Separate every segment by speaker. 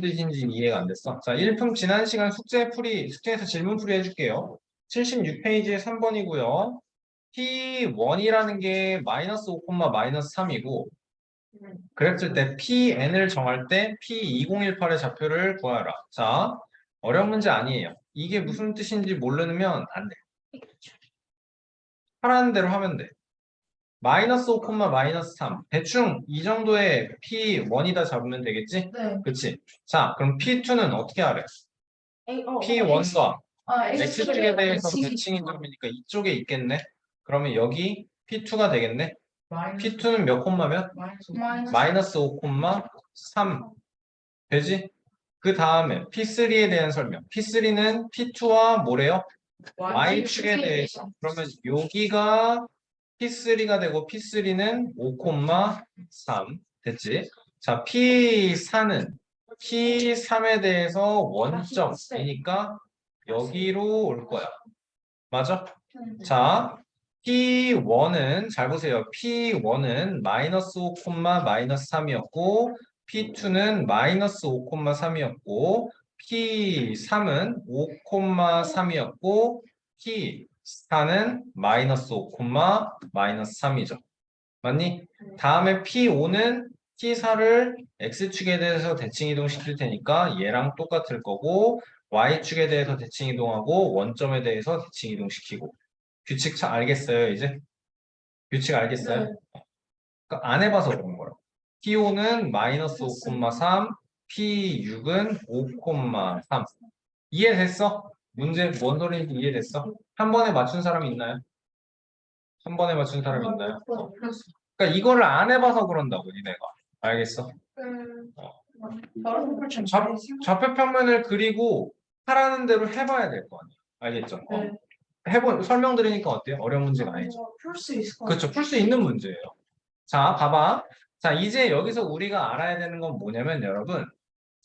Speaker 1: 뜻인지 이해가 안 됐어. 자, 1품 지난 시간 숙제에서 질문 풀이 해줄게요. 76페이지에 3번이고요. P1이라는 게 마이너스 5, 마이너스 3이고, 그랬을 때 Pn을 정할 때 P2018의 좌표를 구하라. 자, 어려운 문제 아니에요. 이게 무슨 뜻인지 모르면 안 돼. 하라는 대로 하면 돼. 마이너스 5, 마이너스 3. 대충 이 정도의 P1이다 잡으면 되겠지?
Speaker 2: 네.
Speaker 1: 그치? 자, 그럼 P2는 어떻게 하래? P1과 X축에 대해서 대칭 이동이니까 이쪽에 있겠네? 그러면 여기 P2가 되겠네? P2는 몇 콤마면? 마이너스 5, 3 되지? 그 다음에 P3에 대한 설명. P3는 P2와 뭐래요? Y축에 대해서. 그러면 여기가 P3가 되고 P3는 5, 3 됐지? 자, P3에 대해서 원점이니까 여기로 올 거야. 맞아? 자, P1은 잘 보세요. P1은 마이너스 5, 마이너스 3이었고 P2는 마이너스 5, 3이었고 P3은 5, 3이었고 P4는 마이너스 5, 마이너스 3이죠. 맞니? 다음에 P5는 P4를 X축에 대해서 대칭 이동시킬 테니까 얘랑 똑같을 거고 Y축에 대해서 대칭 이동하고 원점에 대해서 대칭 이동시키고 규칙 잘 알겠어요, 이제? 규칙 알겠어요?
Speaker 2: 네.
Speaker 1: 그러니까 안 해봐서 그런 거예요. P5는 마이너스 5, 3, P6은 5, 3. 이해됐어? 문제 뭔 소리인지 이해됐어? 한 번에 맞춘 사람 있나요? 한 번에 맞춘 사람 있나요? 그러니까 이거를 안 해봐서 그런다고, 니네가. 알겠어? 좌표평면을 그리고 하라는 대로 해봐야 될 거 아니야. 알겠죠?
Speaker 2: 네.
Speaker 1: 설명드리니까 어때요? 어려운 문제가 아니죠?
Speaker 2: 풀 수 있을 것
Speaker 1: 그렇죠. 풀 수 있는 문제예요. 자, 봐봐. 자, 이제 여기서 우리가 알아야 되는 건 뭐냐면 여러분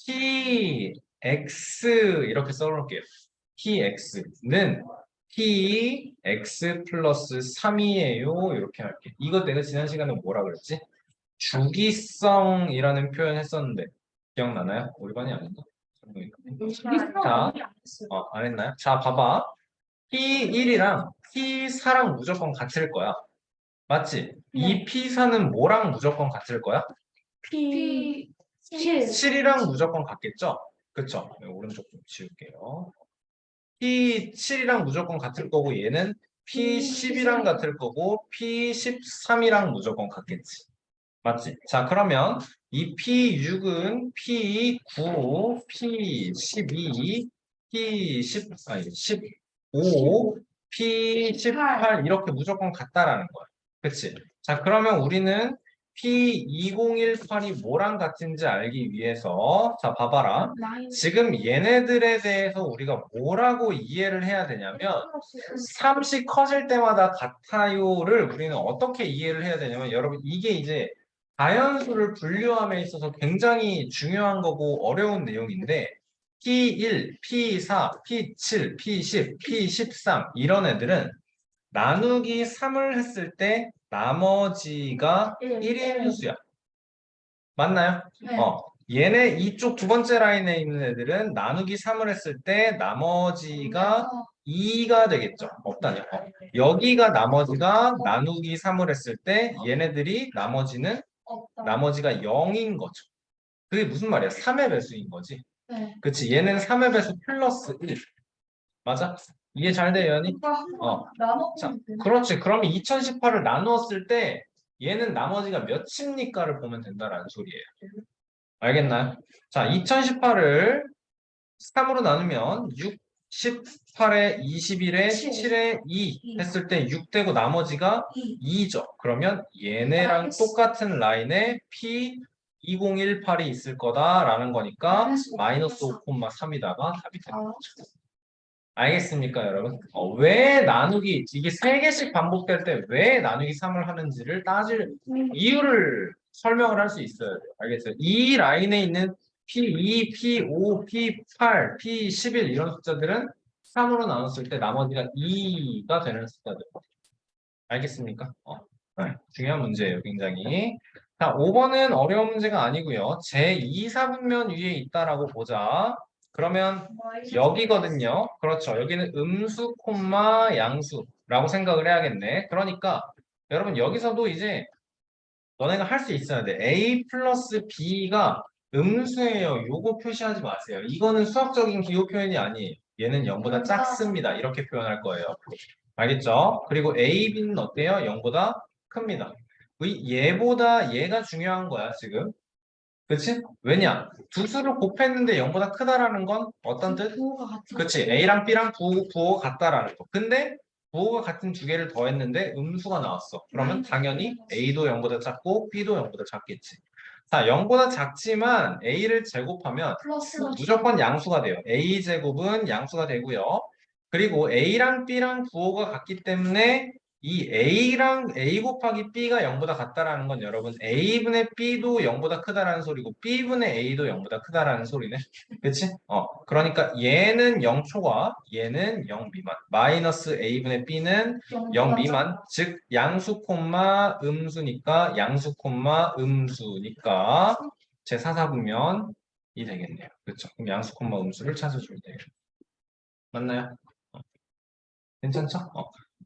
Speaker 1: Tx 이렇게 써놓을게요. Tx는 Tx 플러스 3이에요. 이렇게 할게. 이거 내가 지난 시간에 뭐라 그랬지? 주기성이라는 표현 했었는데 기억나나요? 우리 반이 아닌가? 자, 안 했나요? 자, 봐봐. P1이랑 P4랑 무조건 같을 거야. 맞지? 이 P4는 뭐랑 무조건 같을 거야?
Speaker 2: P7.
Speaker 1: 7이랑 무조건 같겠죠? 그쵸? 네, 오른쪽 좀 지울게요. P7이랑 무조건 같을 거고 얘는 P10이랑 같을 거고 P13이랑 무조건 같겠지. 맞지? 자, 그러면 이 P6은 P9, P12, P10, 아니, 15, P18 이렇게 무조건 같다라는 거야. 그치? 자, 그러면 우리는 P2018이 뭐랑 같은지 알기 위해서 자, 봐봐라. 지금 얘네들에 대해서 우리가 뭐라고 이해를 해야 되냐면 3씩 커질 때마다 같아요를 우리는 어떻게 이해를 해야 되냐면 여러분 이게 이제 자연수를 분류함에 있어서 굉장히 중요한 거고 어려운 내용인데 P1, P4, P7, P10, P13 이런 애들은 나누기 3을 했을 때 나머지가 1인 수야. 맞나요?
Speaker 2: 네.
Speaker 1: 얘네 이쪽 두 번째 라인에 있는 애들은 나누기 3을 했을 때 나머지가 2가 되겠죠. 없다냐. 여기가 나머지가 나누기 3을 했을 때 얘네들이 나머지가 0인 거죠. 그게 무슨 말이야? 3의 배수인 거지.
Speaker 2: 네.
Speaker 1: 그치? 얘는 3의 배수 플러스 1. 맞아? 이해 잘 돼요, 연이? 자, 그렇지. 그러면 2018을 나누었을 때 얘는 나머지가 몇입니까를 보면 된다라는 소리예요. 알겠나요? 자, 2018을 3으로 나누면 68에 21에 7에 2 했을 때 6 되고 나머지가 2죠. 그러면 얘네랑 똑같은 라인에 P2018이 있을 거다라는 거니까 마이너스 5,3이다가 답이 되는 거죠. 알겠습니까, 여러분? 왜 나누기, 이게 3개씩 반복될 때 왜 나누기 3을 하는지를 따질 이유를 설명을 할 수 있어야 돼요. 알겠어요? 이 라인에 있는 P2, P5, P8, P11 이런 숫자들은 3으로 나눴을 때 나머지가 2가 되는 숫자들. 알겠습니까? 네, 중요한 문제예요, 굉장히. 자, 5번은 어려운 문제가 아니고요. 제2사분면 위에 있다라고 보자. 그러면 여기거든요. 그렇죠. 여기는 음수, 콤마, 양수라고 생각을 해야겠네. 그러니까 여러분 여기서도 이제 너네가 할 수 있어야 돼. A 플러스 B가 음수예요. 요거 표시하지 마세요. 이거는 수학적인 기호 표현이 아니에요. 얘는 0보다 작습니다. 이렇게 표현할 거예요. 알겠죠? 그리고 A, B는 어때요? 0보다 큽니다. 얘보다 얘가 중요한 거야, 지금. 그치? 왜냐? 두 수를 곱했는데 0보다 크다라는 건 어떤 뜻?
Speaker 2: 부호가 같은
Speaker 1: 그치? A랑 B랑 부호가 같다라는 거. 근데 부호가 같은 두 개를 더했는데 음수가 나왔어. 그러면 당연히 A도 0보다 작고 B도 0보다 작겠지. 자, 0보다 작지만 A를 제곱하면
Speaker 2: 플러스가
Speaker 1: 무조건 양수가 돼요. A 제곱은 양수가 되고요. 그리고 A랑 B랑 부호가 같기 때문에 이 A랑 A 곱하기 B가 0보다 같다라는 건 여러분 A분의 B도 0보다 크다라는 소리고 B분의 A도 0보다 크다라는 소리네. 그치? 그러니까 얘는 0 초과 얘는 0 미만. 마이너스 A분의 B는 0 미만. 즉 양수 콤마 음수니까 양수 콤마 음수니까 제 사사분면이 되겠네요. 그렇죠? 그럼 양수 콤마 음수를 찾아주면 돼요. 맞나요? 괜찮죠?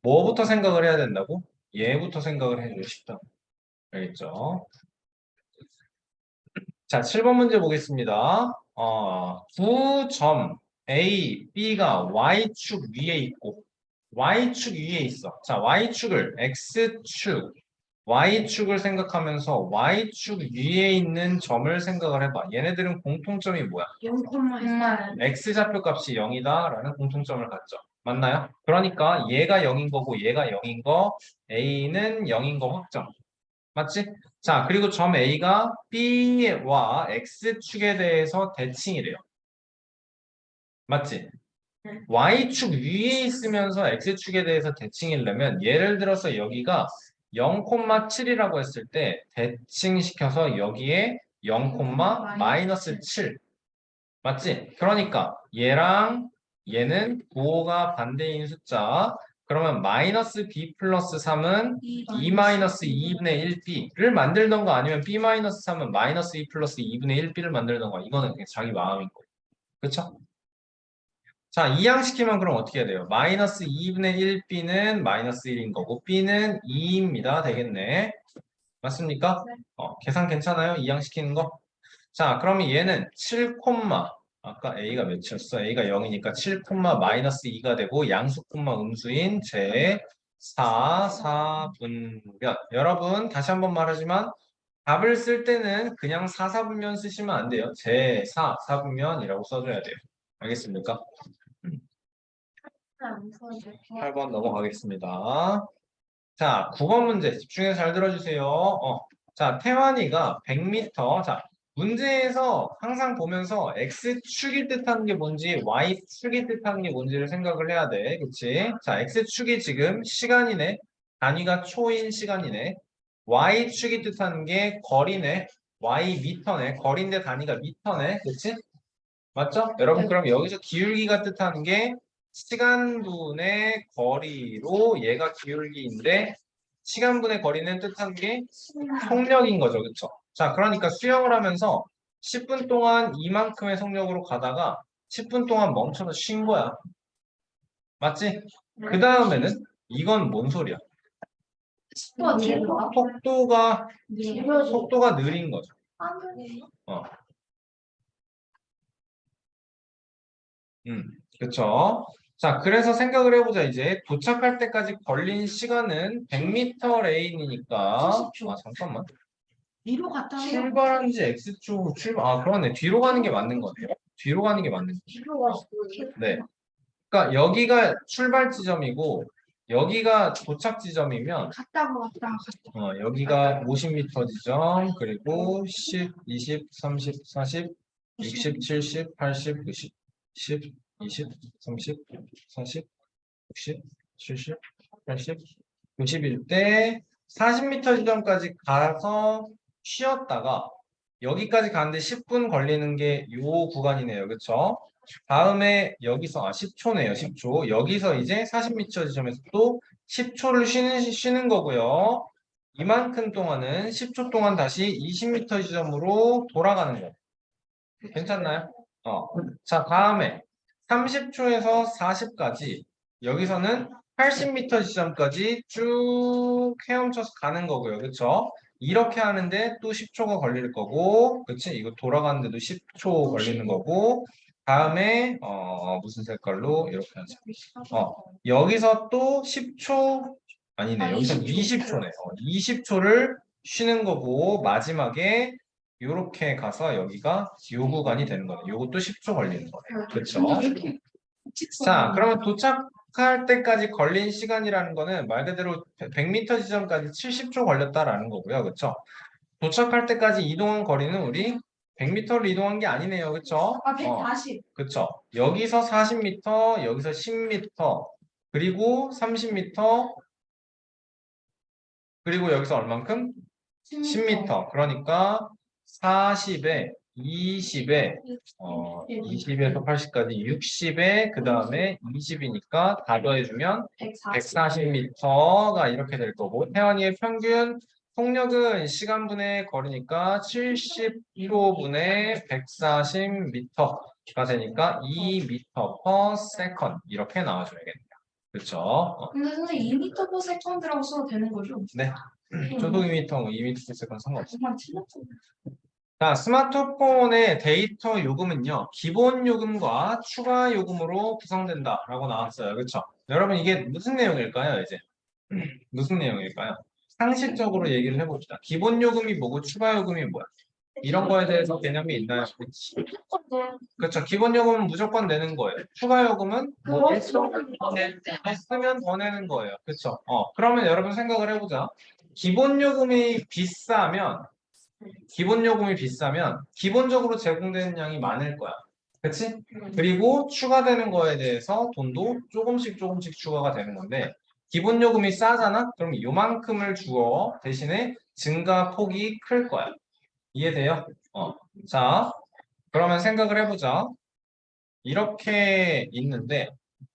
Speaker 1: 뭐부터 생각을 해야 된다고? 얘부터 생각을 해주고 싶다. 알겠죠? 자, 7번 문제 보겠습니다. 9점 A, B가 Y축 위에 있고 Y축 위에 있어. 자, Y축을 X축, Y축을 생각하면서 Y축 위에 있는 점을 생각을 해봐. 얘네들은 공통점이 뭐야?
Speaker 2: 0,1.
Speaker 1: X좌표 값이 0이다라는 공통점을 갖죠. 맞나요? 그러니까 얘가 0인 거고 얘가 0인 거, A는 0인 거 확정. 맞지? 자, 그리고 점 A가 B와 X축에 대해서 대칭이래요. 맞지? Y축 위에 있으면서 X축에 대해서 대칭이려면 예를 들어서 여기가 0,7이라고 했을 때 대칭시켜서 여기에 0, 마이너스 7 맞지? 그러니까 얘랑 얘는 부호가 반대인 숫자 그러면 마이너스 b 플러스 3은 2 마이너스 2분의 1b를 만들던가 아니면 b 마이너스 3은 마이너스 2 플러스 2분의 1b를 만들던가 이거는 그냥 자기 마음인 거예요. 그쵸? 자, 이항시키면 그럼 어떻게 해야 돼요? 마이너스 2분의 1b는 마이너스 1인 거고 b는 2입니다. 되겠네. 맞습니까? 계산 괜찮아요? 이항시키는 거? 자, 그러면 얘는 7, 아까 A가 몇이었어? A가 0이니까 7, 마이너스 2가 되고 양수 음수인 제 4, 4분면. 여러분, 다시 한번 말하지만 답을 쓸 때는 그냥 4, 4분면 쓰시면 안 돼요. 제 4, 4분면이라고 써줘야 돼요. 알겠습니까? 8번 넘어가겠습니다. 자, 9번 문제 집중해서 잘 들어주세요. 자, 태환이가 100m. 자, 문제에서 항상 보면서 X축이 뜻하는 게 뭔지, Y축이 뜻하는 게 뭔지를 생각을 해야 돼. 그치? 자, X축이 지금 시간이네. 단위가 초인 시간이네. Y축이 뜻하는 게 거리네. Y 미터네. 거리인데 단위가 미터네. 그치? 맞죠? 여러분, 그럼 여기서 기울기가 뜻하는 게 시간분의 거리로 얘가 기울기인데 시간분의 거리는 뜻하는 게 속력인 거죠. 그쵸? 자, 그러니까 수영을 하면서 10분 동안 이만큼의 속력으로 가다가 10분 동안 멈춰서 쉰 거야. 맞지? 그 다음에는 이건 뭔 소리야? 속도가 느린 거죠. 어. 그쵸. 자, 그래서 생각을 해보자. 이제 도착할 때까지 걸린 시간은 100m 레인이니까. 잠깐만.
Speaker 2: 뒤로 갔다 오면
Speaker 1: 출발한 지 X축 그러네. 뒤로 가는 게 맞는 거네요. 뒤로 가는 게 맞는 거죠.
Speaker 2: 뒤로 갔어.
Speaker 1: 네. 그러니까 여기가 출발 지점이고 여기가 도착 지점이면
Speaker 2: 갔다가
Speaker 1: 여기가 50m 지점 그리고 10, 20, 30, 40, 60, 70, 80, 90, 10, 20, 30, 40, 60, 70, 80, 90일 때 40m 지점까지 가서 쉬었다가 여기까지 가는데 10분 걸리는 게 요 구간이네요. 그쵸? 다음에 여기서 10초네요. 10초. 여기서 이제 40m 지점에서 또 10초를 쉬는 거고요. 이만큼 동안은 10초 동안 다시 20m 지점으로 돌아가는 거예요. 괜찮나요? 자, 다음에 30초에서 40까지 여기서는 80m 지점까지 쭉 헤엄쳐서 가는 거고요. 그쵸? 이렇게 하는데 또 10초가 걸릴 거고, 그치? 이거 돌아가는데도 10초 걸리는 거고, 다음에, 무슨 색깔로? 이렇게 하자. 여기서 또 10초, 아니네. 여기서 20초네. 20초를 쉬는 거고, 마지막에 요렇게 가서 여기가 요 구간이 되는 거예요. 요것도 10초 걸리는 거예요. 그쵸? 자, 그러면 도착할 때까지 걸린 시간이라는 거는 말 그대로 100m 지점까지 70초 걸렸다라는 거고요. 그쵸? 도착할 때까지 이동한 거리는 우리 100m를 이동한 게 아니네요. 그쵸?
Speaker 2: 140.
Speaker 1: 그쵸? 여기서 40m, 여기서 10m, 그리고 30m, 그리고 여기서 얼만큼? 10m. 그러니까 40에 20에 20에서 80까지 60에 그 다음에 20이니까 다 더해주면 140m가 이렇게 될 거고 태연이의 평균 속력은 시간분의 거리니까 71호분의 140m가 되니까 2m/s 이렇게 나와줘야겠네요. 그렇죠?
Speaker 2: 근데 선생님 2m per second라고 써도 되는 거죠?
Speaker 1: 네. 초속 2m, 2m/s 상관없어요.
Speaker 2: 정말 틀렸죠.
Speaker 1: 자, 스마트폰의 데이터 요금은요, 기본 요금과 추가 요금으로 구성된다라고 나왔어요. 그렇죠? 여러분, 이게 무슨 내용일까요, 이제? 무슨 내용일까요? 상식적으로 얘기를 해봅시다. 기본 요금이 뭐고, 추가 요금이 뭐야? 이런 거에 대해서 개념이 있나요? 그렇죠. 기본 요금은 무조건 내는 거예요. 추가 요금은 뭐 쓰면 더 내는 거예요. 그렇죠. 그러면 여러분 생각을 해보자. 기본 요금이 비싸면 기본적으로 제공되는 양이 많을 거야. 그치? 그리고 추가되는 거에 대해서 돈도 조금씩 추가가 되는 건데 기본 요금이 싸잖아? 그럼 요만큼을 주어 대신에 증가 폭이 클 거야. 이해돼요? 자, 그러면 생각을 해보자. 이렇게 있는데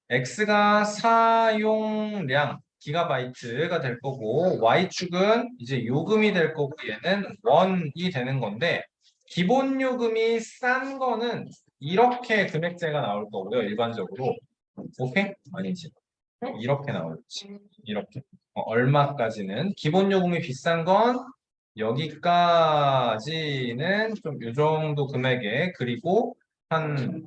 Speaker 1: X가 사용량 기가바이트가 될 거고 Y축은 이제 요금이 될 거고 얘는 원이 되는 건데 기본 요금이 싼 거는 이렇게 금액제가 나올 거고요. 일반적으로. 오케이? 아니지. 이렇게 나올지. 이렇게. 얼마까지는 기본 요금이 비싼 건 여기까지는 좀 요 정도 금액에 그리고 한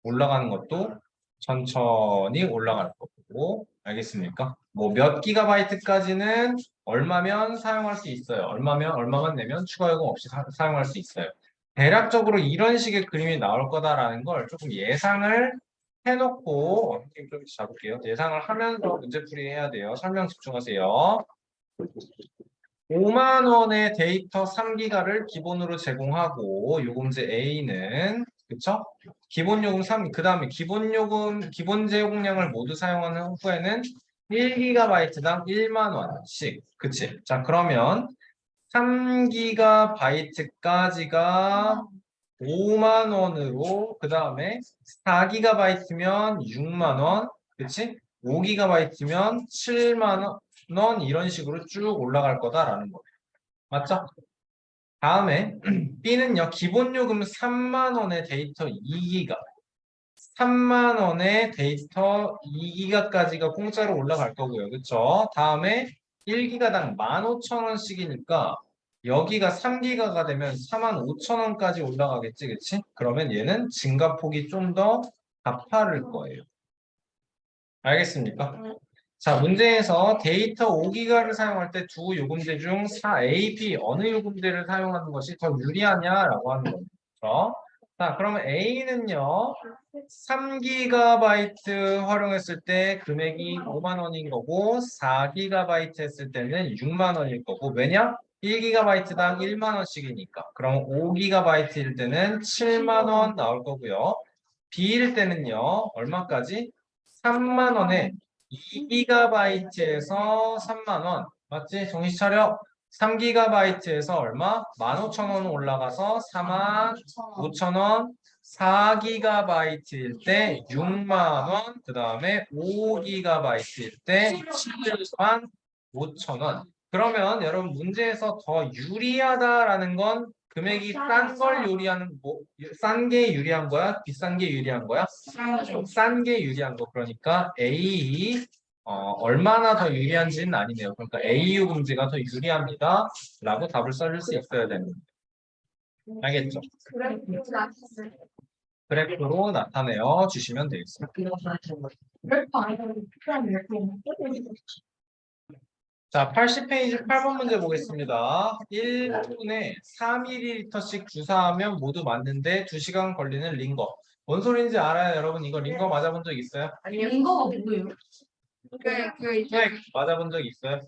Speaker 1: 올라가는 것도 천천히 올라갈 거고 알겠습니까? 뭐 몇 기가바이트까지는 얼마면 사용할 수 있어요. 얼마만 내면 추가 요금 없이 사용할 수 있어요. 대략적으로 이런 식의 그림이 나올 거다라는 걸 조금 예상을 해놓고 좀 잡을게요. 예상을 하면서 문제풀이 해야 돼요. 설명 집중하세요. 5만 원의 데이터 3기가를 기본으로 제공하고 요금제 A는 그쵸? 기본 요금 3, 그 다음에 기본 제공량을 모두 사용하는 후에는 1기가바이트당 1만 원씩. 그치? 자, 그러면 3기가바이트까지가 5만 원으로 그 다음에 4기가바이트면 6만 원. 그치? 5기가바이트면 7만 원 이런 식으로 쭉 올라갈 거다라는 거예요. 맞죠? 다음에 B는요. 기본 요금 3만 원의 데이터 2기가 3만 원의 데이터 2기가까지가 공짜로 올라갈 거고요. 그쵸? 다음에 1기가당 15,000원씩이니까 여기가 3기가가 되면 45,000원까지 올라가겠지, 그치? 그러면 얘는 증가폭이 좀 더 가파를 거예요. 알겠습니까? 자, 문제에서 데이터 5기가를 사용할 때 두 요금제 중 4A, B 어느 요금제를 사용하는 것이 더 유리하냐라고 하는 거죠. 자, 그러면 A는요. 3기가바이트 활용했을 때 금액이 5만 원인 거고 4기가바이트 했을 때는 6만 원일 거고 왜냐? 1기가바이트당 1만 원씩이니까. 그럼 5기가바이트일 때는 7만 원 나올 거고요. B일 때는요. 얼마까지? 3만 원에 2기가바이트에서 3만 원. 맞지? 정신 차려. 3기가바이트에서 얼마? 15,000원 올라가서 45,000원. 4기가바이트일 때 6만 원. 그 다음에 5기가바이트일 때 7만 5천 원. 그러면 여러분 문제에서 더 유리하다라는 건 금액이 싼 걸 싼 게 유리한 거야? 비싼 게 유리한 거야? 싼 게 유리한 거. 그러니까 A 얼마나 더 유리한지는 아니네요. 그러니까 AU 문제가 더 유리합니다. 라고 답을 써줄 수 있어야 되는 거예요. 알겠죠? 그래프로 나타내어 주시면 되겠습니다. 자, 80페이지 8번 문제 보겠습니다. 1분에 3ml씩 주사하면 모두 맞는데 2시간 걸리는 링거. 뭔 소리인지 알아요, 여러분? 이거 링거 맞아본 적 있어요?
Speaker 2: 링거가 뭐예요?
Speaker 1: 수액 맞아본 적 있어요?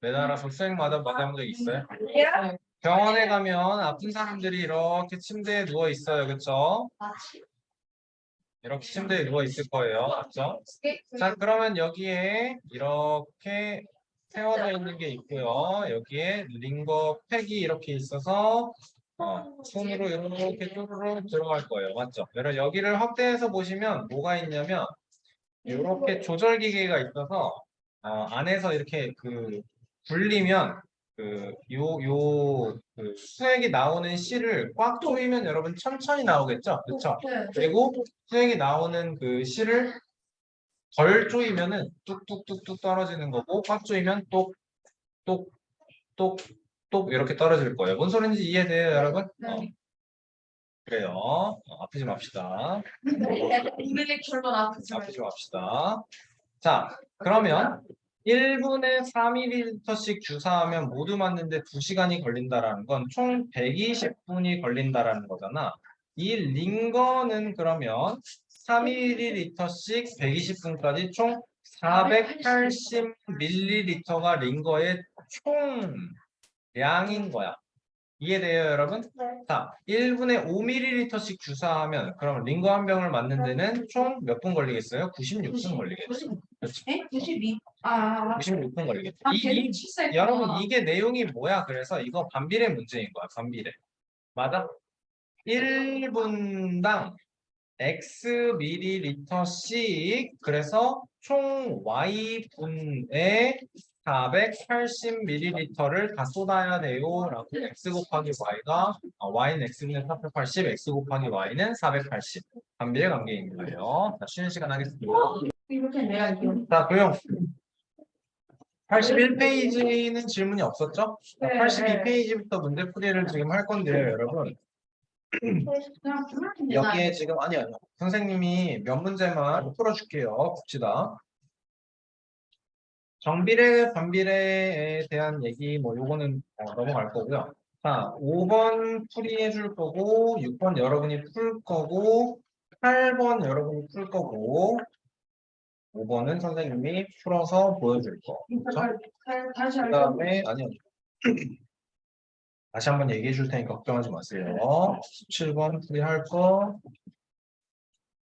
Speaker 1: 매달아서 수액 맞아본 적 있어요? 병원에 가면 아픈 사람들이 이렇게 침대에 누워 있어요, 그렇죠? 이렇게 침대에 누워 있을 거예요, 맞죠? 자, 그러면 여기에 이렇게 세워져 있는 게 있고요. 여기에 링거 팩이 이렇게 있어서 손으로 이렇게 쪼르르 들어갈 거예요, 맞죠? 여기를 확대해서 보시면 뭐가 있냐면 이렇게 조절 기계가 있어서 안에서 이렇게 굴리면 수액이 나오는 실을 꽉 조이면 여러분 천천히 나오겠죠? 그렇죠?
Speaker 2: 네.
Speaker 1: 그리고 수액이 나오는 그 실을 덜 조이면은 뚝뚝뚝뚝 떨어지는 거고 꽉 조이면 똑똑똑똑 이렇게 떨어질 거예요. 뭔 소리인지 이해돼요, 여러분?
Speaker 2: 네.
Speaker 1: 그래요. 아프지 맙시다. 아프지 맙시다. 자, 그러면 1분에 4ml씩 주사하면 모두 맞는데 2시간이 걸린다라는 건 총 120분이 걸린다라는 거잖아. 이 링거는 그러면 3ml씩 120분까지 총 480ml가 링거의 총량인 거야. 이해돼요, 여러분? 자, 1분에 5ml씩 주사하면 그럼 링거 한 병을 맞는 데는 총 몇 분 걸리겠어요? 96분 걸리겠죠. 그렇죠.
Speaker 2: 92.
Speaker 1: 96분 걸리겠죠. 여러분 이게 내용이 뭐야? 그래서 이거 반비례 문제인 거야. 반비례. 맞아? 1분당 X ml씩 그래서 총 Y분의 480ml를 다 쏟아야 돼요. 라고 X 곱하기 Y가 Y는 X는 480, X 곱하기 Y는 480. 반비례 관계인 거예요. 자, 쉬는 시간 하겠습니다.
Speaker 2: 이렇게 내가 이거.
Speaker 1: 자, 도영. 81페이지는 질문이 없었죠?
Speaker 2: 네,
Speaker 1: 82페이지부터 문제 풀이를 지금 할 건데요, 여러분. 여기에 지금 아니요. 선생님이 몇 문제만 풀어줄게요. 봅시다. 정비례, 반비례에 대한 얘기 뭐 요거는 넘어갈 거고요. 자, 5번 풀이해 줄 거고 6번 여러분이 풀 거고 8번 여러분이 풀 거고 5번은 선생님이 풀어서 보여줄 거. 그렇죠? 그 다음에 아니요. 다시 한번 얘기해 줄 테니까 걱정하지 마세요. 17번 풀이할 거,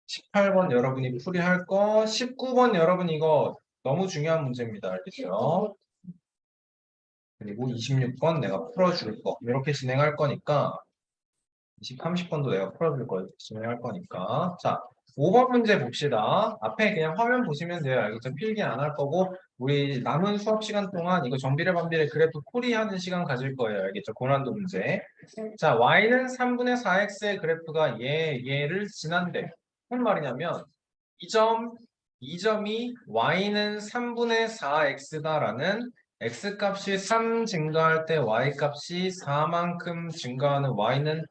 Speaker 1: 18번 여러분이 풀이할 거, 19번 여러분 이거 너무 중요한 문제입니다. 알겠죠? 그리고 26번 내가 풀어줄 거. 이렇게 진행할 거니까 30번도 내가 풀어줄 거 이렇게 진행할 거니까. 자, 5번 문제 봅시다. 앞에 그냥 화면 보시면 돼요. 알겠죠? 필기 안 할 거고 우리 남은 수업 시간 동안 이거 정비례 반비례 그래프 풀이하는 시간 가질 거예요. 알겠죠? 고난도 문제. 자, y는 3분의 4x의 그래프가 얘를 지난대. 무슨 말이냐면 이 점이 y는 3분의 4x다라는 x값이 3 증가할 때 y값이 4만큼 증가하는 y는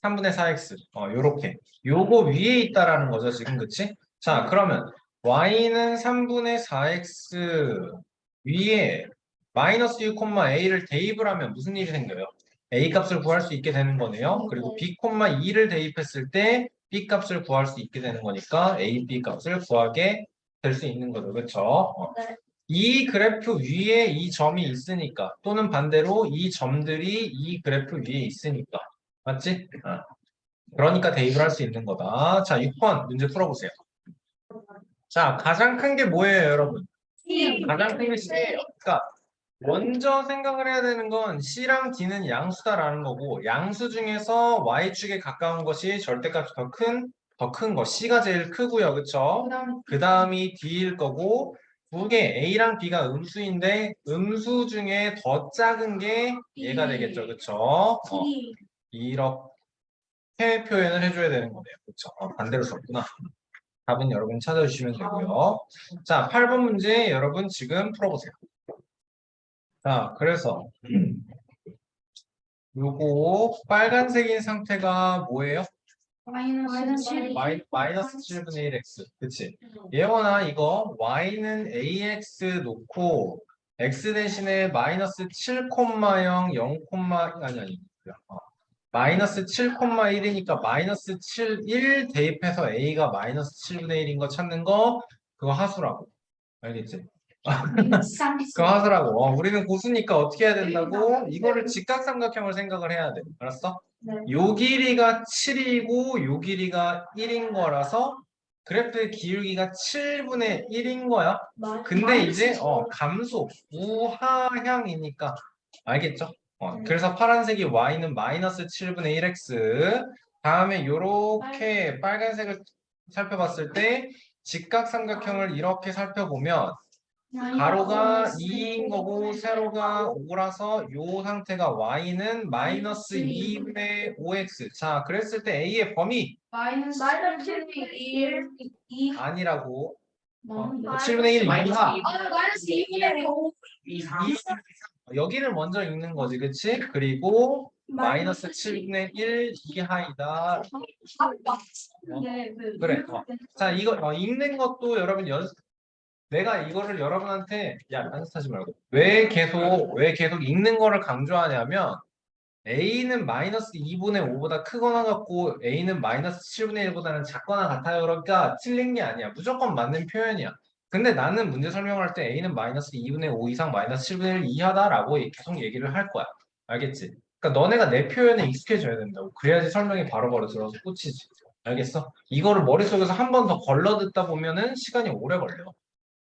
Speaker 1: 3분의 4x. 요렇게. 요거 위에 있다라는 거죠, 지금, 그치? 자, 그러면 y는 3분의 4x 위에 마이너스 6, a를 대입을 하면 무슨 일이 생겨요? a 값을 구할 수 있게 되는 거네요. 그리고 b, 2를 대입했을 때 b 값을 구할 수 있게 되는 거니까 a, b 값을 구하게 될 수 있는 거죠, 그쵸?
Speaker 2: 네.
Speaker 1: 이 그래프 위에 이 점이 있으니까 또는 반대로 이 점들이 이 그래프 위에 있으니까 맞지? 그러니까 대입을 할 수 있는 거다. 자, 6번 문제 풀어보세요. 자, 가장 큰 게 뭐예요, 여러분? 가장 큰 게 C예요. 그러니까 먼저 생각을 해야 되는 건 C랑 D는 양수다라는 거고 양수 중에서 Y축에 가까운 것이 절대값이 더 큰 거. C가 제일 크고요. 그쵸? 그 다음이 D일 거고 두 개, A랑 B가 음수인데 음수 중에 더 작은 게 얘가 되겠죠. 그쵸? 이렇게 표현을 해줘야 되는 거네요. 그쵸? 반대로 썼구나. 답은 여러분 찾아주시면 되고요. 자, 8번 문제 여러분 지금 풀어보세요. 자, 그래서 요거 빨간색인 상태가 뭐예요? 마이너스 7분의 1x. 그치? 예원아, 이거 y는 ax 놓고 x 대신에 마이너스 7, 0, 0, 아니. 마이너스 7,1이니까 마이너스 7, 1 대입해서 a가 마이너스 7분의 1인 거 찾는 거 그거 하수라고. 알겠지? 그거 하수라고. 우리는 고수니까 어떻게 해야 된다고? 이거를 직각삼각형을 생각을 해야 돼. 알았어? 요 길이가 7이고 요 길이가 1인 거라서 그래프의 기울기가 7분의 1인 거야. 근데 이제 감소 우하향이니까 알겠죠? 그래서 파란색이 y는 마이너스 7분의 1x 다음에 요렇게 빨간색을 살펴봤을 때 직각삼각형을 이렇게 살펴보면 가로가 2인 거고 세로가 5라서 요 상태가 y는 마이너스 2분의 5x. 자, 그랬을 때 a의 범위
Speaker 2: 마이너스 1, 2.
Speaker 1: 아니라고. 7분의 1 이하.
Speaker 2: 마이너스 2분의 5.
Speaker 1: 여기를 먼저 읽는 거지, 그치? 그리고 마이너스 7분의 1 이하이다. 그래. 자, 이거 읽는 것도 여러분 내가 이거를 여러분한테 딴짓하지 말고 왜 계속 읽는 거를 강조하냐면 A는 마이너스 2분의 5보다 크거나 같고 A는 마이너스 7분의 1보다는 작거나 같아요. 그러니까 틀린 게 아니야. 무조건 맞는 표현이야. 근데 나는 문제 설명할 때 A는 마이너스 2분의 5 이상 마이너스 7분의 1 이하다라고 계속 얘기를 할 거야. 알겠지? 그러니까 너네가 내 표현에 익숙해져야 된다고. 그래야지 설명이 바로바로 들어서 꽂히지. 알겠어? 이거를 머릿속에서 한 번 더 걸러 듣다 보면은 시간이 오래 걸려.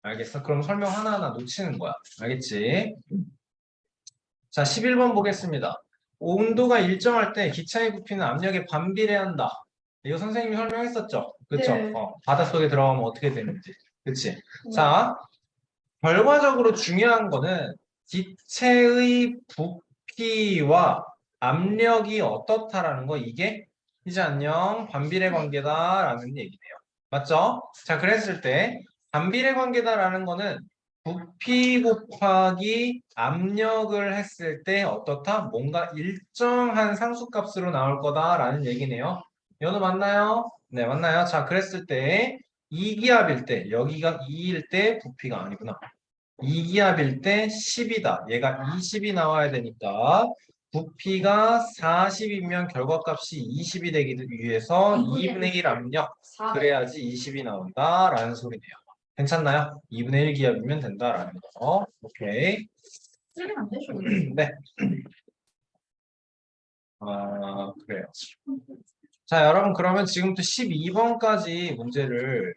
Speaker 1: 알겠어? 그럼 설명 하나하나 놓치는 거야. 알겠지? 자, 11번 보겠습니다. 온도가 일정할 때 기차의 부피는 압력에 반비례한다. 이거 선생님이 설명했었죠? 그쵸?
Speaker 2: 네.
Speaker 1: 바닷속에 들어가면 어떻게 되는지. 그치? 자, 결과적으로 중요한 거는 기체의 부피와 압력이 어떻다라는 거, 이게 이제 안녕 반비례 관계다라는 얘기네요. 맞죠? 자, 그랬을 때 반비례 관계다라는 거는 부피 곱하기 압력을 했을 때 어떻다? 뭔가 일정한 상수값으로 나올 거다라는 얘기네요. 연우 맞나요? 네, 맞나요? 자, 그랬을 때 이기압일 때, 여기가 2일 때 부피가 아니구나. 이기압일 때 10이다. 얘가 20이 나와야 되니까 부피가 40이면 결과값이 20이 되기 위해서 2분의 1 압력 그래야지 20이 나온다라는 소리네요. 괜찮나요? 2분의 1 기압이면 된다라는 거. 오케이.
Speaker 2: 쓰면 안 되죠.
Speaker 1: 네. 그래요. 자, 여러분 그러면 지금부터 12번까지 문제를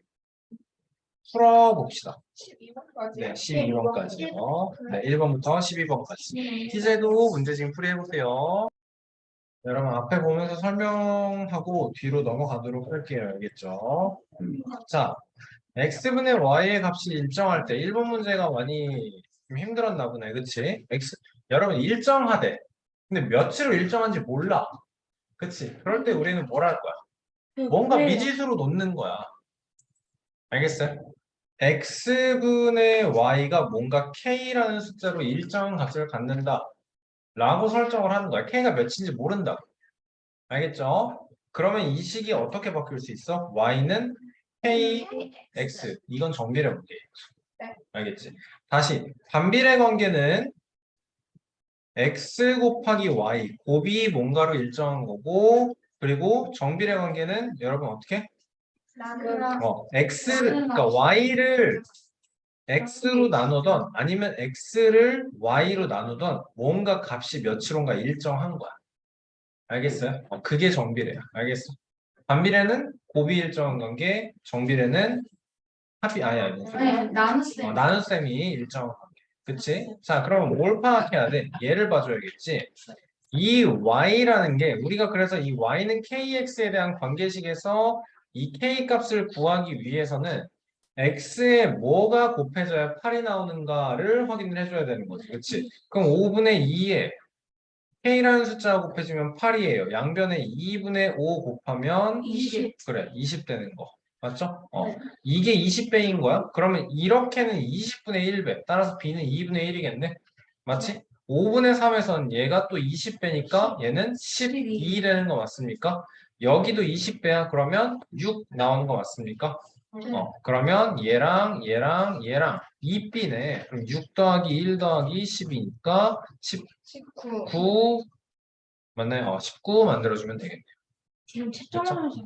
Speaker 1: 풀어봅시다.
Speaker 2: 12번까지.
Speaker 1: 네, 12번까지요. 네, 1번부터 12번까지. 희재도 문제 지금 풀이해보세요. 여러분 앞에 보면서 설명하고 뒤로 넘어가도록 할게요. 알겠죠? 자, x분의 y의 값이 일정할 때 1번 문제가 많이 좀 힘들었나 보네. 그치? 여러분 일정하대. 근데 며칠로 일정한지 몰라. 그치? 그럴 때 우리는 뭘 할 거야? 뭔가 미지수로 놓는 거야. 알겠어요? x분의 y가 뭔가 k라는 숫자로 일정 값을 갖는다 라고 설정을 하는 거야. k가 몇인지 모른다고. 알겠죠? 그러면 이 식이 어떻게 바뀔 수 있어? y는 kx. 이건 정비례 관계예요. 알겠지? 다시 반비례 관계는 x 곱하기 y 곱이 뭔가로 일정한 거고, 그리고 정비례 관계는 여러분 어떻게? 그러니까 y를 x로 나누던 아니면 x를 y로 나누던 뭔가 값이 몇으로인가 일정한 거야. 알겠어요? 그게 정비례야. 알겠어? 반비례는 곱이 일정한 관계, 정비례는 합이 아니.
Speaker 2: 나눗셈.
Speaker 1: 나눗셈이 일정한 관계. 그치? 자, 그러면 뭘 파악해야 돼? 얘를 봐줘야겠지. 이 y라는 게 우리가 그래서 이 y는 kx에 대한 관계식에서 이 k 값을 구하기 위해서는 x에 뭐가 곱해져야 8이 나오는가를 확인을 해줘야 되는 거지. 그치? 그럼 5분의 2에 k라는 숫자가 곱해지면 8이에요. 양변에 2분의 5 곱하면
Speaker 2: 20.
Speaker 1: 그래, 20 되는 거. 맞죠?
Speaker 2: 네.
Speaker 1: 이게 20배인 거야? 그러면 이렇게는 20분의 1배. 따라서 b는 2분의 1이겠네? 맞지? 5분의 3에선 얘가 또 20배니까 얘는 12 되는 거 맞습니까? 여기도 20배야. 그러면 6 나오는 거 맞습니까? 그러면 얘랑 2b네. 그럼 6 더하기 1 더하기 10이니까
Speaker 2: 19.
Speaker 1: 19 맞나요? 19 만들어주면 되겠네요.
Speaker 2: 지금
Speaker 1: 그쵸?
Speaker 2: 채점하면서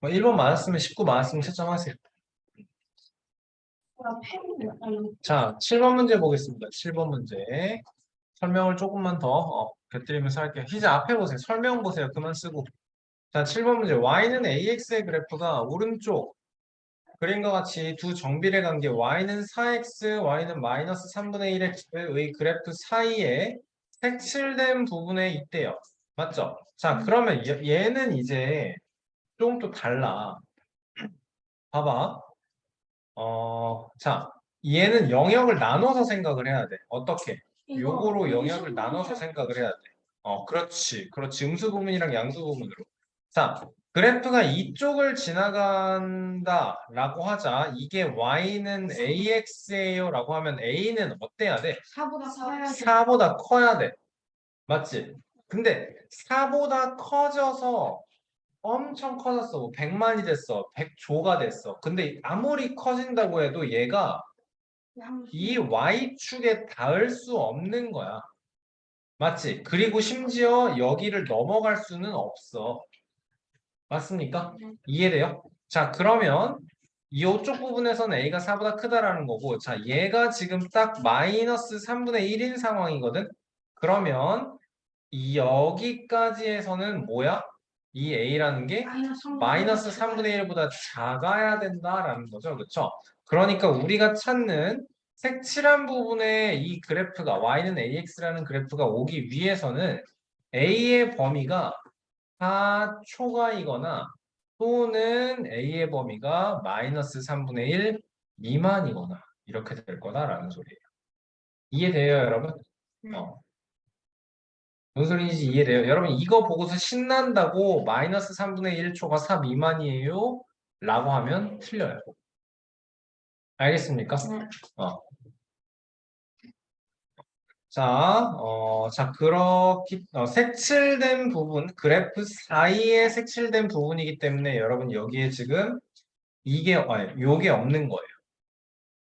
Speaker 1: 1번 맞았으면 19 맞았으면 채점하세요. 자, 7번 문제 보겠습니다. 7번 문제. 설명을 조금만 더 곁들이면서 할게요. 이제 앞에 보세요. 설명 보세요. 그만 쓰고. 자, 7번 문제. y는 ax의 그래프가 오른쪽 그림과 같이 두 정비례 관계 y는 4x, y는 마이너스 3분의 1x의 그래프 사이에 색칠된 부분에 있대요. 맞죠? 자, 그러면 얘는 이제 좀 또 달라. 봐봐. 자, 얘는 영역을 나눠서 생각을 해야 돼. 어떻게? 요거로 영역을 나눠서 생각을 해야 돼. 그렇지. 그렇지. 음수 부분이랑 양수 부분으로. 자, 그래프가 이쪽을 지나간다라고 하자. 이게 y는 ax예요 라고 하면 a는 어때야 돼?
Speaker 2: 4보다 커야 돼.
Speaker 1: 4보다 커야 돼. 맞지? 근데 4보다 커져서 엄청 커졌어. 뭐 100만이 됐어. 100조가 됐어. 근데 아무리 커진다고 해도 얘가 이 y축에 닿을 수 없는 거야. 맞지? 그리고 심지어 여기를 넘어갈 수는 없어. 맞습니까? 이해돼요? 자, 그러면 이쪽 부분에서는 a가 4보다 크다라는 거고, 자, 얘가 지금 딱 마이너스 3분의 1인 상황이거든? 그러면 여기까지에서는 뭐야? 이 a라는 게 마이너스 3분의 1보다 작아야 된다라는 거죠. 그렇죠? 그러니까 우리가 찾는 색칠한 부분의 이 그래프가 y는 ax라는 그래프가 오기 위해서는 a의 범위가 4초가이거나 또는 a의 범위가 마이너스 3분의 1 미만이거나 이렇게 될 거다라는 소리예요. 이해돼요, 여러분? 어. 무슨 소리인지 이해돼요? 여러분 이거 보고서 신난다고 마이너스 3분의 1초가 4 미만이에요? 라고 하면 틀려요. 알겠습니까? 어. 자, 그렇게 색칠된 부분, 그래프 사이에 색칠된 부분이기 때문에 여러분 여기에 지금 요게 없는 거예요.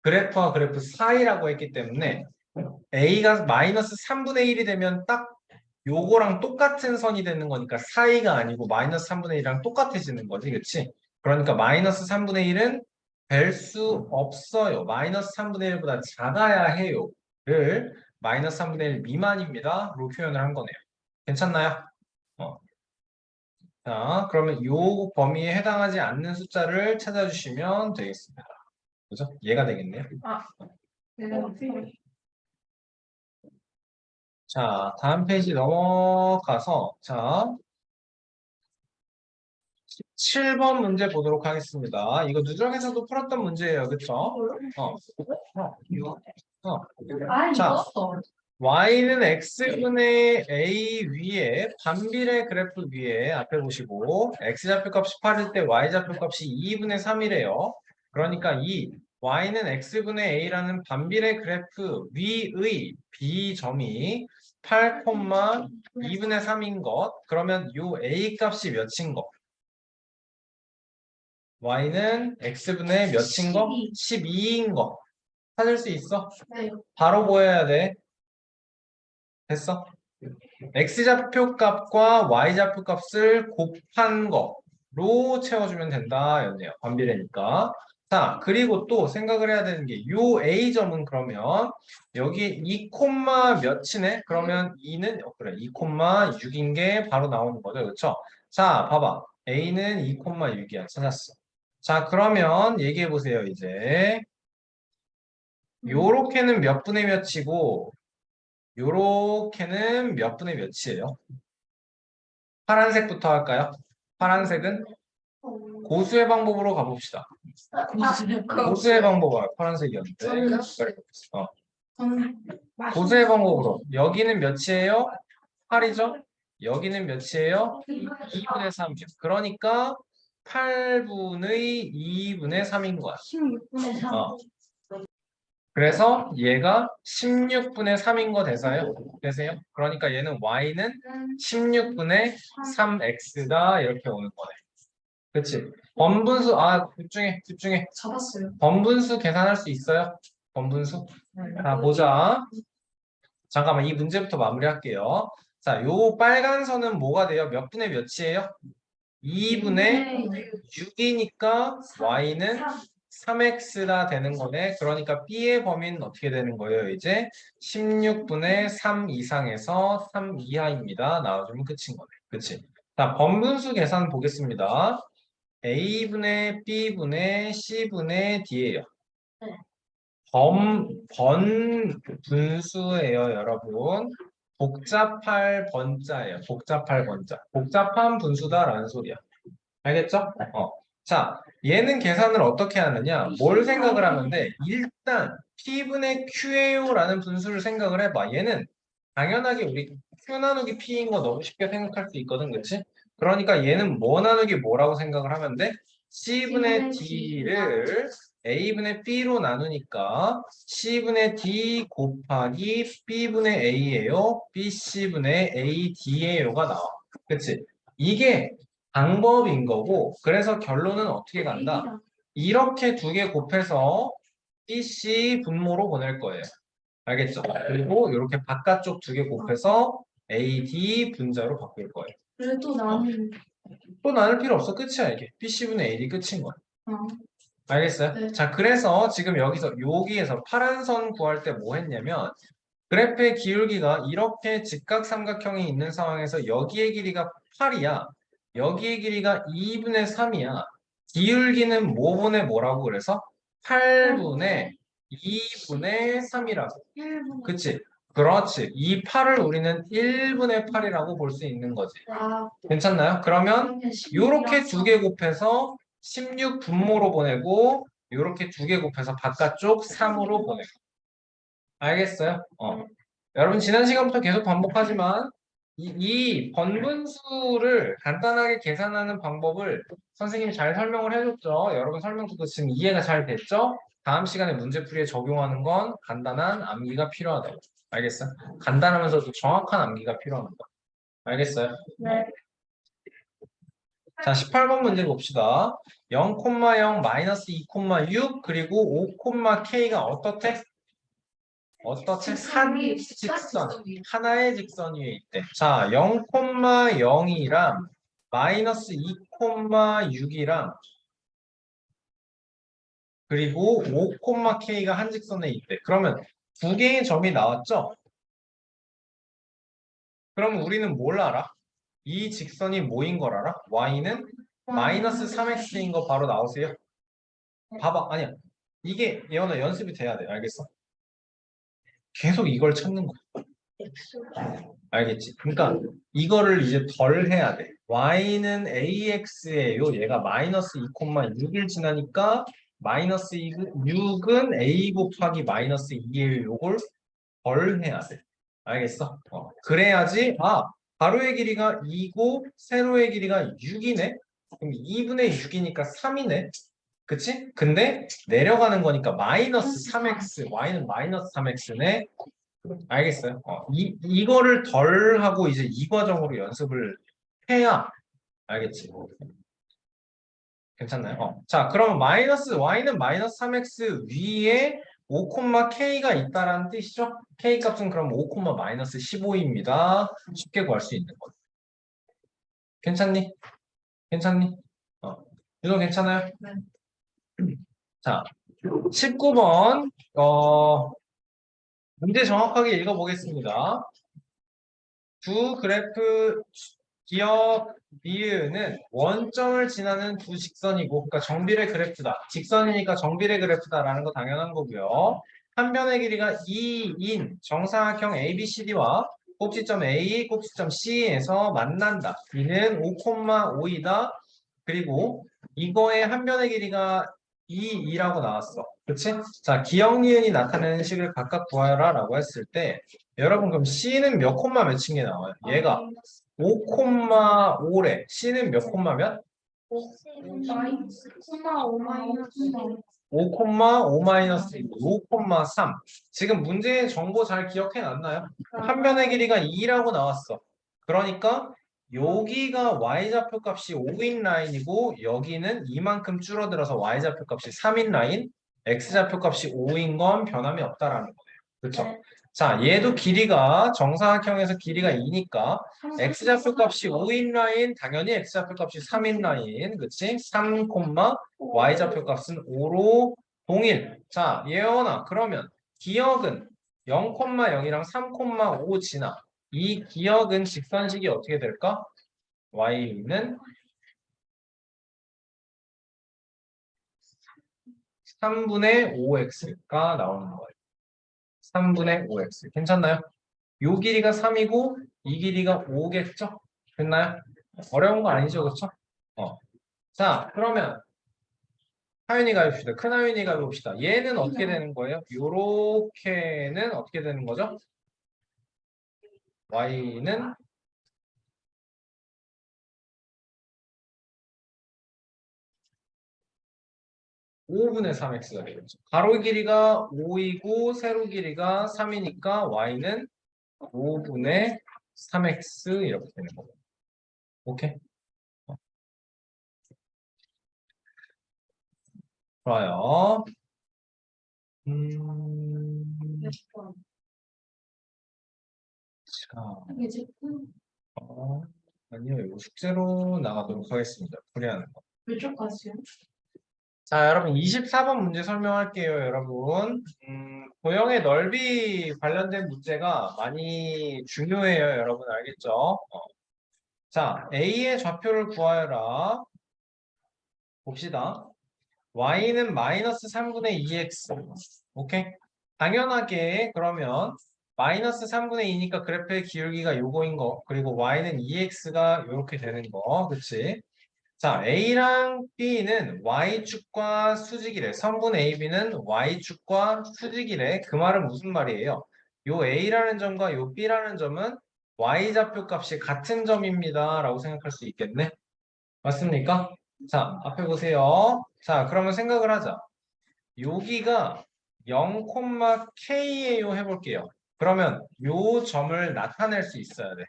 Speaker 1: 그래프와 그래프 사이라고 했기 때문에 A가 마이너스 3분의 1이 되면 딱 요거랑 똑같은 선이 되는 거니까 사이가 아니고 마이너스 3분의 1이랑 똑같아지는 거지, 그치? 그러니까 마이너스 3분의 1은 될 수 없어요. 마이너스 3분의 1보다 작아야 해요.를 마이너스 3분의 1 미만입니다. 로 표현을 한 거네요. 괜찮나요? 어. 자, 그러면 요 범위에 해당하지 않는 숫자를 찾아주시면 되겠습니다. 그죠? 얘가 되겠네요. 자, 다음 페이지 넘어가서, 자, 7번 문제 보도록 하겠습니다. 이거 누적에서도 풀었던 문제예요. 그쵸? 자,
Speaker 2: 이겼어.
Speaker 1: y는 x분의 a 위에 반비례 그래프 위에 앞에 보시고 x좌표값이 8일 때 y좌표값이 2분의 3이래요. 그러니까 이 y는 x분의 a라는 반비례 그래프 위의 b점이 8, 2분의 3인 것. 그러면 요 a 값이 몇인 것? y는 x분의 몇인 거? 12인 거. 찾을 수 있어?
Speaker 2: 네.
Speaker 1: 바로 보여야 돼. 됐어? x좌표 값과 y좌표 값을 곱한 거로 채워주면 된다 였네요. 반비례니까. 자, 그리고 또 생각을 해야 되는 게 요 a점은 그러면 여기 2, 몇이네? 그러면 2는 그래 2, 6인 게 바로 나오는 거죠. 그렇죠? 자, 봐봐. a는 2, 6이야. 찾았어. 자, 그러면 얘기해 보세요. 이제 요렇게는 몇 분의 몇이고 요렇게는 몇 분의 몇이에요? 파란색부터 할까요? 파란색은 고수의 방법으로 가봅시다. 고수의 방법은 파란색이었는데. 어, 고수의 방법으로. 여기는 몇이에요? 8이죠? 여기는 몇이에요? 2분의 3이요. 그러니까 8분의 2분의 3인 거야.
Speaker 2: 16분의 3.
Speaker 1: 어. 그래서 얘가 16분의 3인 거 되세요? 그러니까 얘는 y는 16분의 3x다 이렇게 오는 거네. 그치? 번분수 집중해.
Speaker 2: 잡았어요.
Speaker 1: 번분수 계산할 수 있어요? 번분수? 자, 보자. 잠깐만 이 문제부터 마무리할게요. 자, 요 빨간 선은 뭐가 돼요? 몇 분의 몇이에요? 2분의 6이니까 y는 3x가 되는 거네. 그러니까 b의 범위는 어떻게 되는 거예요? 이제 16분의 3 이상에서 3 이하입니다. 나와주면 끝인 거네. 그치? 자, 번분수 계산 보겠습니다. a분의 b분의 c분의 d예요.
Speaker 2: 네.
Speaker 1: 번분수예요, 여러분. 복잡할 번자예요. 복잡할 번자. 복잡한 분수다라는 소리야. 알겠죠? 자, 얘는 계산을 어떻게 하느냐? 뭘 생각을 하면 돼? 일단 P분의 Q예요 라는 분수를 생각을 해봐. 얘는 당연하게 우리 Q 나누기 P인 거 너무 쉽게 생각할 수 있거든, 그치? 그러니까 얘는 뭐 나누기 뭐라고 생각을 하면 돼? C분의 D를 A분의 B로 나누니까 C분의 D 곱하기 B분의 A예요. BC분의 AD예요가 나와. 그치? 이게 방법인 거고, 그래서 결론은 어떻게 간다? 이렇게 두 개 곱해서 BC 분모로 보낼 거예요. 알겠죠? 그리고 이렇게 바깥쪽 두 개 곱해서 AD 분자로 바꿀 거예요.
Speaker 2: 그래 또 나는.
Speaker 1: 또 나눌 필요 없어. 끝이야, 이게. BC분의 AD 끝인 거야. 알겠어요?
Speaker 2: 네.
Speaker 1: 자, 그래서 지금 여기에서 파란 선 구할 때 뭐 했냐면, 그래프의 기울기가 이렇게 직각삼각형이 있는 상황에서 여기의 길이가 8이야. 여기의 길이가 2분의 3이야. 기울기는 뭐분의 뭐라고 그래서? 8분의 2분의 3이라고.
Speaker 2: 1분.
Speaker 1: 그치? 그렇지. 이 8을 우리는 1분의 8이라고 볼 수 있는 거지.
Speaker 2: 아,
Speaker 1: 괜찮나요? 그러면 요렇게 두 개 곱해서 16 분모로 보내고 요렇게 두 개 곱해서 바깥쪽 3으로 보내고. 알겠어요? 여러분 지난 시간부터 계속 반복하지만 이 번분수를 간단하게 계산하는 방법을 선생님이 잘 설명을 해줬죠. 여러분 설명 듣고 지금 이해가 잘 됐죠? 다음 시간에 문제풀이에 적용하는 건 간단한 암기가 필요하다고. 알겠어요? 간단하면서도 정확한 암기가 필요한 거. 알겠어요?
Speaker 2: 네.
Speaker 1: 자, 18번 문제 봅시다. 0,0 마이너스 2,6 그리고 5,k가 어떻대? 어떻게 한 직선 하나의 직선 위에 있대. 자, 0,0이랑 마이너스 2,6이랑 그리고 5,k가 한 직선에 있대. 그러면 두 개의 점이 나왔죠? 그럼 우리는 뭘 알아? 이 직선이 뭐인 걸 알아? y는 마이너스 3x인 거 바로 나오세요. 봐봐, 아니야. 이게 예원아 연습이 돼야 돼. 알겠어? 계속 이걸 찾는 거야. 알겠지? 그러니까 이거를 이제 덜 해야 돼. y는 ax예요. 얘가 마이너스 2,6을 지나니까 마이너스 6은 a 곱하기 마이너스 2예요. 요걸 덜 해야 돼. 알겠어? 그래야지 가로의 길이가 2고 세로의 길이가 6이네. 그럼 2분의 6이니까 3이네. 그치? 근데 내려가는 거니까 마이너스 3x, y는 마이너스 3x네. 알겠어요? 이거를 덜 하고 이제 이 과정으로 연습을 해야 알겠지? 괜찮나요? 자, 그럼 y는 마이너스 3x 위에 5,k가 있다라는 뜻이죠? k 값은 그럼 5, 마이너스 15입니다. 쉽게 구할 수 있는 거죠. 괜찮니? 이거 괜찮아요?
Speaker 2: 네.
Speaker 1: 자, 19번 문제 정확하게 읽어보겠습니다. 두 그래프 기억 미으는 원점을 지나는 두 직선이고, 그러니까 정비례 그래프다. 직선이니까 정비례 그래프다라는 거 당연한 거고요. 한 변의 길이가 2인 정사각형 ABCD와 꼭지점 A, 꼭지점 C에서 만난다. 이는 5,5이다. 그리고 이거의 한 변의 길이가 2라고 나왔어. 그치? 자, 기억, 니은이 나타내는 식을 각각 구하라 라고 했을 때 여러분 그럼 C는 몇 콤마 몇인 게 나와요? 얘가 5,5래. C는 몇 콤마 몇? 5,5-5-5,3. 지금 문제의 정보 잘 기억해 놨나요? 한 변의 길이가 2라고 나왔어. 그러니까 여기가 y좌표 값이 5인 라인이고 여기는 이만큼 줄어들어서 y좌표 값이 3인 라인, x좌표 값이 5인 건 변함이 없다라는 거예요. 그렇죠? 자, 얘도 길이가 정사각형에서 길이가 2니까 x좌표 값이 5인 라인, 당연히 x좌표 값이 3인 라인, 그치? 3, y좌표 값은 5로 동일. 자, 예원아, 그러면 기억은 0,0이랑 3,5 지나. 이 기억은 직선식이 어떻게 될까? y는 3분의 5x가 나오는 거예요. 3분의 5x. 괜찮나요? 요 길이가 3이고 이 길이가 5겠죠? 됐나요? 어려운 거 아니죠? 그렇죠? 자, 그러면 하윤이가 해봅시다. 큰 하윤이가 해봅시다. 얘는 어떻게 되는 거예요? 요렇게는 어떻게 되는 거죠? y는 5분의 3x가 되겠죠. 가로 길이가 5이고 세로 길이가 3이니까 y는 5분의 3x 이렇게 되는 거예요. 오케이? 좋아요. 자, 아니요, 이거 숙제로 나가도록 하겠습니다. 풀이하는 거.
Speaker 2: 몇쪽 갔어요?
Speaker 1: 자, 여러분 24번 문제 설명할게요, 여러분. 도형의 넓이 관련된 문제가 많이 중요해요, 여러분 알겠죠? 자, A의 좌표를 구하여라. 봅시다. Y는 마이너스 3분의 2x. 오케이? 당연하게 그러면 마이너스 3분의 2니까 그래프의 기울기가 요거인 거. 그리고 Y는 2x가 요렇게 되는 거. 그치? 자, A랑 B는 Y축과 수직이래. 선분 AB는 Y축과 수직이래. 그 말은 무슨 말이에요? 요 A라는 점과 요 B라는 점은 Y좌표 값이 같은 점입니다. 라고 생각할 수 있겠네. 맞습니까? 자, 앞에 보세요. 자, 그러면 생각을 하자. 여기가 0,K예요 해볼게요. 그러면 요 점을 나타낼 수 있어야 돼.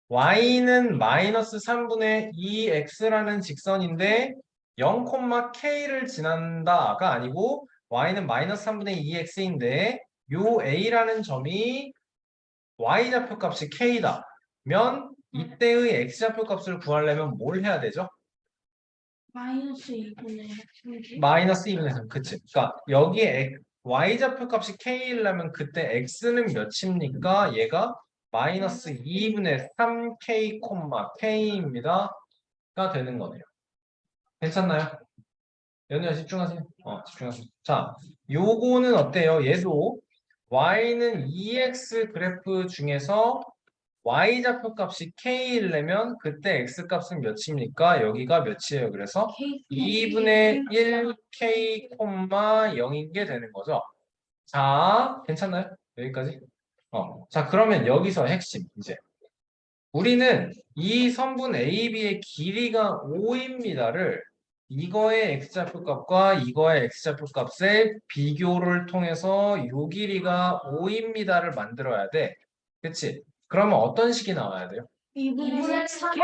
Speaker 1: y는 마이너스 3분의 2x라는 직선인데 0,K를 지난다가 아니고 y는 마이너스 3분의 2x인데 요 a라는 점이 y좌표 값이 k다. 면 이때의 x좌표 값을 구하려면 뭘 해야 되죠?
Speaker 2: 마이너스 2분의 3.
Speaker 1: 마이너스 2분의 3. 그치? 그러니까 여기에 y좌표 값이 k이려면 그때 x는 몇입니까? 얘가 마이너스 2분의 3k, k입니다. 가 되는 거네요. 괜찮나요? 연우야 집중하세요. 집중하세요. 자, 요거는 어때요? 얘도 y는 2x 그래프 중에서 y좌표 값이 k이려면 그때 x 값은 몇입니까? 여기가 몇이에요? 그래서 2분의 1k, 0인 게 되는 거죠. 자, 괜찮나요? 여기까지? 자, 그러면 여기서 핵심 이제 우리는 이 선분 AB의 길이가 5입니다를 이거의 x좌표 값과 이거의 x좌표 값의 비교를 통해서 요 길이가 5입니다를 만들어야 돼. 그치? 그러면 어떤 식이 나와야 돼요?
Speaker 2: 2분의 3.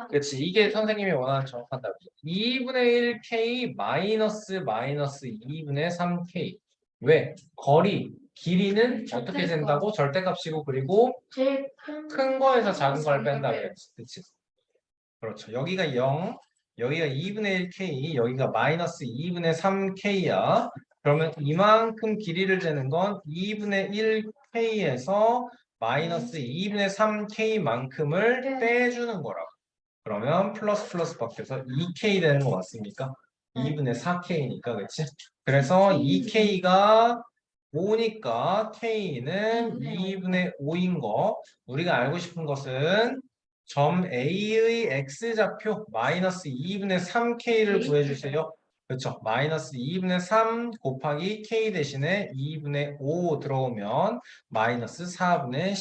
Speaker 1: 그치? 이게 선생님이 원하는 정확한 답이죠. 2분의 1k 마이너스 2분의 3k. 왜? 거리, 길이는 어떻게 된다고? 절대값이고 그리고
Speaker 2: 제일
Speaker 1: 큰 거에서 작은 걸 뺀다 그랬지. 그치? 그렇죠. 여기가 0, 여기가 2분의 1k, 여기가 마이너스 2분의 3k야. 그러면 이만큼 길이를 재는 건 2분의 1k에서 마이너스 2분의 3k만큼을 빼주는 거라고. 그러면 플러스 밖에서 2k 되는 거 맞습니까? 2분의 4k니까, 그치? 그래서 2k가 5니까 k는 2분의 5인 거. 우리가 알고 싶은 것은 점 A의 X좌표 마이너스 2분의 3K를 구해주세요. 그렇죠. 마이너스 2분의 3 곱하기 K 대신에 2분의 5 들어오면 마이너스 4분의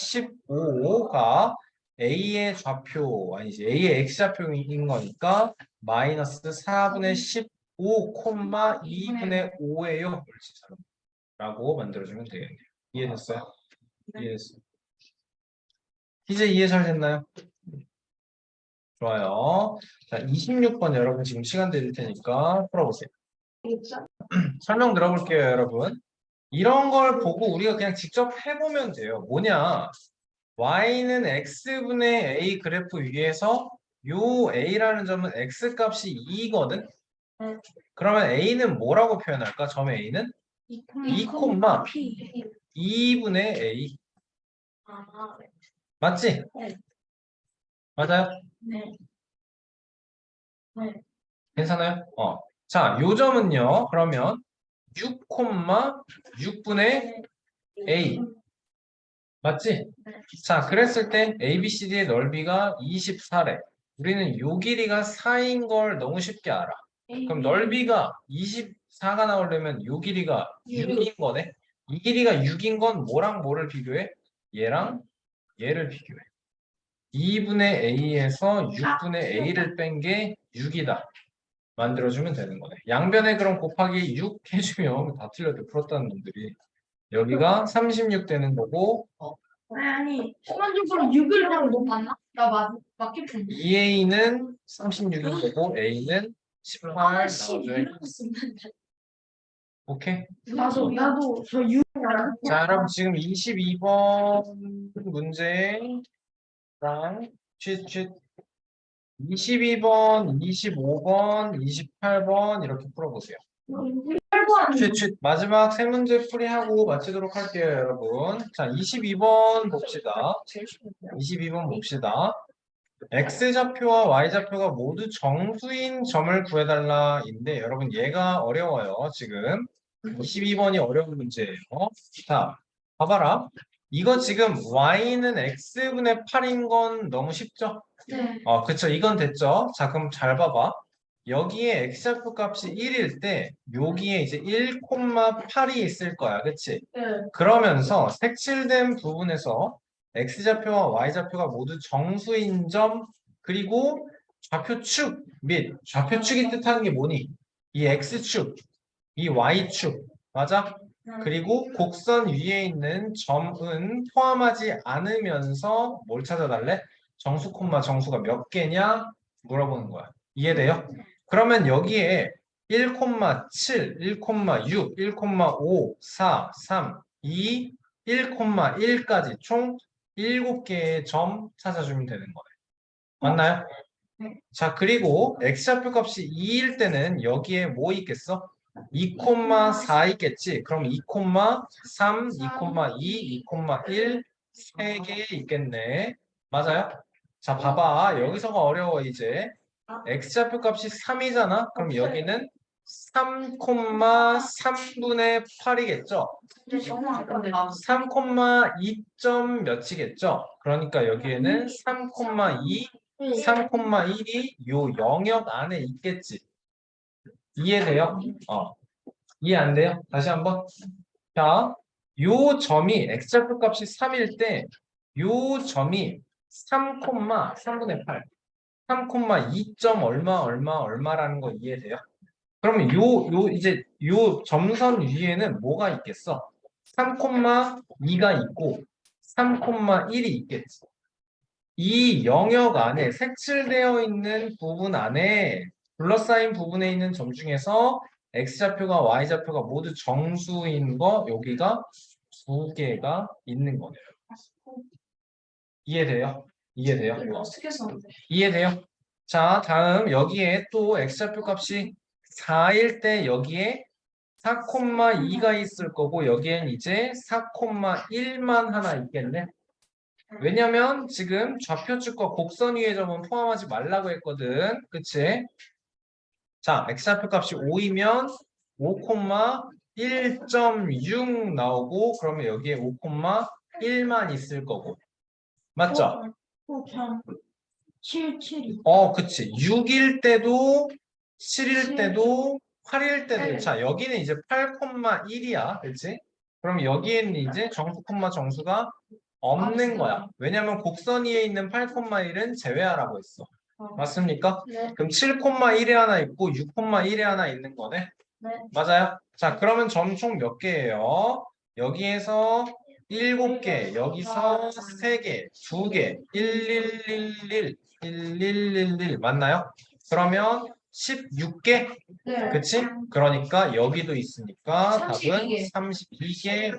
Speaker 1: 15가 A의 좌표, 아니지, A의 X좌표인 거니까 마이너스 4분의 15, 2분의 5예요. 라고 만들어주면 되겠네요. 이해됐어요? 이해됐어요. 이제 이해 잘 됐나요? 좋아요. 자, 26번 여러분 지금 시간 드릴 테니까 풀어보세요. 설명 들어볼게요, 여러분. 이런 걸 보고 우리가 그냥 직접 해보면 돼요. 뭐냐? y는 x분의 a 그래프 위에서 요 a라는 점은 x 값이 2거든? 그러면 a는 뭐라고 표현할까? 점 a는 2, 2분의 a. 맞지?
Speaker 2: 네.
Speaker 1: 맞아요?
Speaker 2: 네. 네.
Speaker 1: 괜찮아요? 자, 요 점은요. 그러면 6, 6분의 a. 맞지?
Speaker 2: 네.
Speaker 1: 자, 그랬을 때 ABCD의 넓이가 24래. 우리는 요 길이가 4인 걸 너무 쉽게 알아. 그럼 넓이가 24가 나오려면 요 길이가 6인 거네. 이 길이가 6인 건 뭐랑 뭐를 비교해? 얘랑 얘를 비교해. 2분의 A에서 6분의 A를 뺀 게 6이다. 만들어주면 되는 거네. 양변에 그럼 곱하기 6 해주면 다 틀렸대. 풀었다는 놈들이. 여기가 36 되는 거고
Speaker 2: 아니, 순간적으로 6을 그냥 못 봤나? 나 맞게 푼
Speaker 1: 2A는 36인 거고 A는 18 나와줘야 오케이?
Speaker 2: 나도 저 6.
Speaker 1: 자, 그럼 지금 22번 문제랑 쉿 22번, 25번, 28번 이렇게 풀어보세요. 쉿 마지막 세 문제 풀이하고 마치도록 할게요, 여러분. 자, 22번 봅시다. 22번 봅시다. X좌표와 Y좌표가 모두 정수인 점을 구해달라인데 여러분 얘가 어려워요. 지금 22번이 어려운 문제예요. 자, 봐봐라. 이거 지금 Y는 X분의 8인 건 너무 쉽죠?
Speaker 2: 네.
Speaker 1: 그쵸. 이건 됐죠? 자, 그럼 잘 봐봐. 여기에 X좌표 값이 1일 때 여기에 이제 1,8이 있을 거야. 그치?
Speaker 2: 네.
Speaker 1: 그러면서 색칠된 부분에서 X좌표와 Y좌표가 모두 정수인 점 그리고 좌표축 및 좌표축이 뜻하는 게 뭐니? 이 X축, 이 Y축 맞아? 그리고 곡선 위에 있는 점은 포함하지 않으면서 뭘 찾아달래? 정수 콤마 정수가 몇 개냐? 물어보는 거야. 이해돼요? 그러면 여기에 1,7, 1,6, 1,5, 4, 3, 2, 1,1까지 총 7개의 점 찾아주면 되는 거예요. 맞나요?
Speaker 2: 네.
Speaker 1: 자, 그리고 x좌표 값이 2일 때는 여기에 뭐 있겠어? 2,4 있겠지? 그럼 2,3, 2,2, 2,1, 3개 있겠네. 맞아요? 자, 봐봐. 여기서가 어려워, 이제. x좌표 값이 3이잖아? 그럼 여기는 3,3분의 8이겠죠? 3,2점 몇이겠죠? 그러니까 여기에는 3,2, 3,1이 요 영역 안에 있겠지. 이해돼요? 이해 안 돼요? 다시 한번. 자, 요 점이 x좌표 값이 3일 때 요 점이 3,3분의 8, 3,2점 얼마라는 거 이해돼요? 그러면 이제 요 점선 위에는 뭐가 있겠어? 3,2가 있고 3,1이 있겠지. 이 영역 안에 색칠되어 있는 부분 안에 둘러싸인 부분에 있는 점 중에서 x좌표가 y좌표가 모두 정수인 거 여기가 2개가 있는 거네요. 이해돼요? 이해돼요?
Speaker 2: 어떻게 썼는데?
Speaker 1: 이해돼요? 자, 다음 여기에 또 x좌표 값이 4일 때 여기에 4,2가 있을 거고 여기엔 이제 4,1만 하나 있겠네. 왜냐면 지금 좌표축과 곡선 위의 점은 포함하지 말라고 했거든. 그치? 자, x좌표 값이 5이면 5,1.6 나오고 그러면 여기에 5,1만 있을 거고. 맞죠?
Speaker 2: 7.
Speaker 1: 그치. 6일 때도 7일 때도 8일 때도 자 여기는 이제 8,1이야. 그치? 그럼 여기에는 이제 정수 콤마 정수가 없는 거야. 왜냐면 곡선 위에 있는 8,1은 제외하라고 했어. 맞습니까?
Speaker 2: 네.
Speaker 1: 그럼 7,1에 하나 있고 6,1에 하나 있는 거네.
Speaker 2: 네.
Speaker 1: 맞아요? 자, 그러면 점 총 몇 개예요? 여기에서 7개, 여기서 3개, 2개, 1111, 1111 맞나요? 그러면 16개?
Speaker 2: 네.
Speaker 1: 그치? 그러니까 여기도 있으니까 답은
Speaker 2: 32개.
Speaker 1: 32개.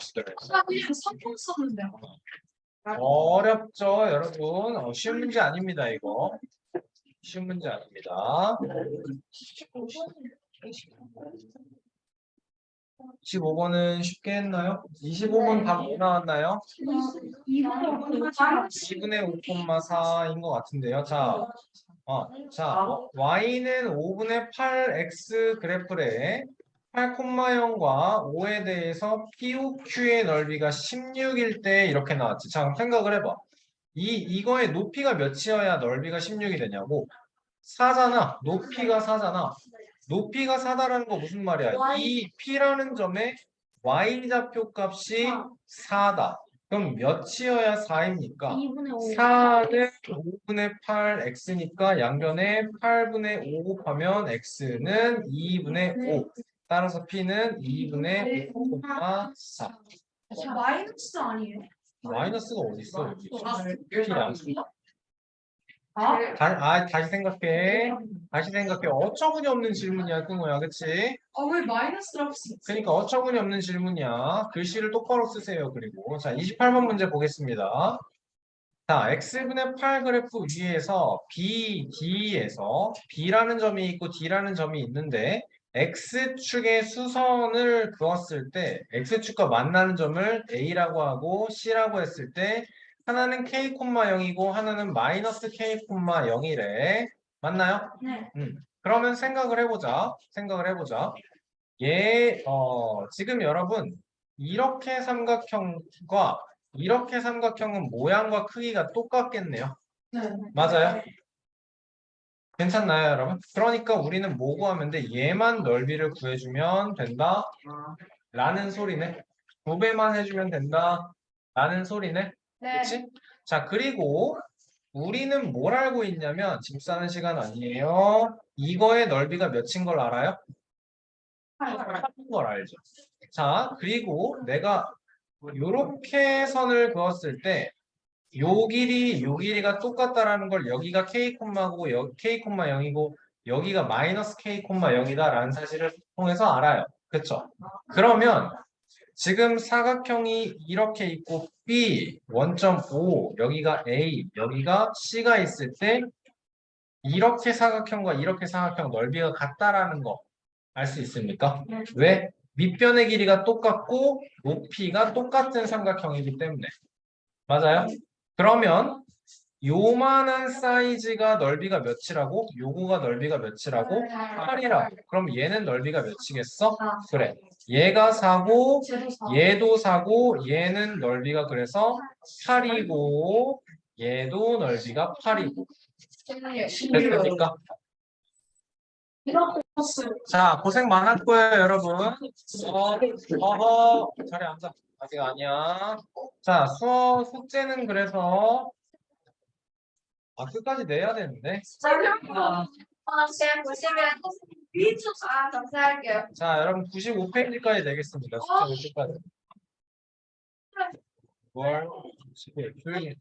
Speaker 2: 나 그냥 3번 썼는데.
Speaker 1: 어렵죠, 여러분? 쉬운 문제 아닙니다, 이거. 쉬운 문제 아닙니다. 15번은 쉽게 했나요? 25번 답 뭐 나왔나요? 2분의 5,4인 것 같은데요. 자, y는 5분의 8x 그래프래 8,0과 5에 대해서 POQ의 넓이가 16일 때 이렇게 나왔지. 자, 그럼 생각을 해봐. 이거의 높이가 몇이어야 넓이가 16이 되냐고. 4잖아. 높이가 4잖아. 높이가 4다라는 거 무슨 말이야? 이 P라는 점의 Y좌표 값이 4다. 그럼 몇이어야 4입니까?
Speaker 2: 2분의 5.
Speaker 1: 4는 5분의 8x니까 양변에 8분의 5 곱하면 x는 2분의 5. 따라서 P는 2분의 5,4.
Speaker 2: 마이너스 아니에요?
Speaker 1: 마이너스가 어디 있어 여기?
Speaker 2: 아,
Speaker 1: P랑. 다시 생각해. 다시 생각해. 어처구니 없는 질문이야, 뜬거야, 그치?
Speaker 2: 왜 마이너스라고 써?
Speaker 1: 그러니까 어처구니 없는 질문이야. 글씨를 똑바로 쓰세요, 그리고. 자, 28번 문제 보겠습니다. 자, x분의 8 그래프 위에서 B, D에서 B라는 점이 있고 D라는 점이 있는데 X축의 수선을 그었을 때 X축과 만나는 점을 A라고 하고 C라고 했을 때 하나는 K, 0이고 하나는 마이너스 K, 0이래. 맞나요?
Speaker 2: 네.
Speaker 1: 그러면 생각을 해보자. 지금 여러분 이렇게 삼각형과 이렇게 삼각형은 모양과 크기가 똑같겠네요.
Speaker 2: 네.
Speaker 1: 맞아요? 괜찮나요, 여러분? 그러니까 우리는 뭐 구하면 돼? 얘만 넓이를 구해주면 된다. 라는 소리네. 2배만 해주면 된다. 라는 소리네.
Speaker 2: 네.
Speaker 1: 그치? 자, 그리고 우리는 뭘 알고 있냐면 지금 싸는 시간 아니에요. 이거의 넓이가 몇인 걸 알아요? 8인 걸 알죠. 자, 그리고 내가 요렇게 선을 그었을 때 요 길이가 똑같다라는 걸 여기가 k, k, 0이고 여기가 마이너스 k, 0이다라는 사실을 통해서 알아요. 그쵸? 그러면 지금 사각형이 이렇게 있고 B, 원점 O, 여기가 A, 여기가 C가 있을 때 이렇게 사각형과 이렇게 사각형 넓이가 같다라는 거 알 수 있습니까? 왜? 밑변의 길이가 똑같고 높이가 똑같은 삼각형이기 때문에. 맞아요? 그러면 요만한 사이즈가 넓이가 몇이라고? 요거가 넓이가 몇이라고? 8이라고. 그럼 얘는 넓이가 몇이겠어? 그래. 얘가 4고 얘도 4고 얘는 넓이가 그래서 8이고 얘도 넓이가 8이고. 됐습니까? 자, 고생 많았고요, 여러분. 자리 앉아. 아직 아니야. 자, 수업 숙제는 그래서 끝까지 내야 되는데.
Speaker 2: 쌤 보시면 감사할게요.
Speaker 1: 자, 여러분 95페이지까지 내겠습니다. 숙제 5페이지까지. 뭘? 조용히.